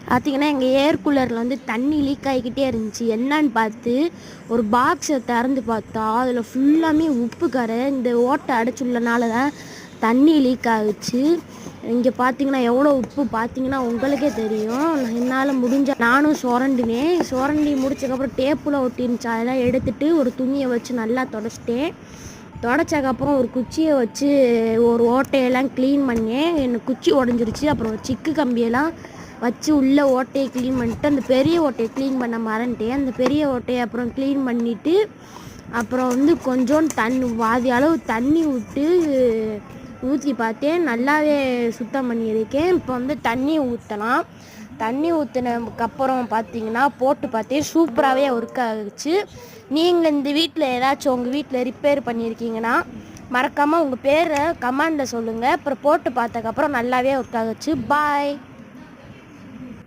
பார்த்திங்கன்னா எங்கள் ஏர் கூலரில் வந்து தண்ணி லீக் ஆகிக்கிட்டே இருந்துச்சு. என்னன்னு பார்த்து ஒரு பாக்ஸை திறந்து பார்த்தா அதில் ஃபுல்லாமே உப்பு கரை. இந்த ஓட்டை அடைச்சுள்ளனால தான் தண்ணி லீக் ஆகுச்சு. இங்கே பார்த்தீங்கன்னா எவ்வளோ உப்பு பார்த்தீங்கன்னா உங்களுக்கே தெரியும். என்னால் முடிஞ்ச நானும் சுரண்டி முடிச்சதுக்கப்புறம் டேப்பில் ஒட்டிருந்துச்சு. அதெல்லாம் எடுத்துகிட்டு ஒரு துணியை வச்சு நல்லா தொடச்சிட்டேன். தொடச்சதுக்கப்புறம் ஒரு குச்சியை வச்சு ஒரு ஓட்டையெல்லாம் க்ளீன் பண்ணேன். எனக்கு குச்சி உடஞ்சிருச்சு. அப்புறம் சிக்கு கம்பியெல்லாம் வச்சு உள்ளே ஓட்டையை க்ளீன் பண்ணிட்டு அந்த பெரிய ஓட்டையை க்ளீன் பண்ண மறந்துட்டேன். அந்த பெரிய ஓட்டையை அப்புறம் க்ளீன் பண்ணிவிட்டு அப்புறம் வந்து கொஞ்சோண்டு பாதி அளவு தண்ணி விட்டு ஊற்றி பார்த்தேன். நல்லாவே சுத்தம் பண்ணியிருக்கேன். இப்போ வந்து தண்ணி ஊற்றலாம். தண்ணி ஊற்றினதுக்கப்புறம் பார்த்தீங்கன்னா போட்டு பார்த்தேன். சூப்பராகவே ஒர்க் ஆகிடுச்சு. நீங்கள் இந்த வீட்டில் ஏதாச்சும் உங்கள் வீட்டில் ரிப்பேர் பண்ணியிருக்கீங்கன்னா மறக்காமல் உங்கள் பேரை கமெண்டில் சொல்லுங்கள். அப்புறம் போட்டு பார்த்ததுக்கப்புறம் நல்லாவே ஒர்க் ஆகிடுச்சு. பாய்.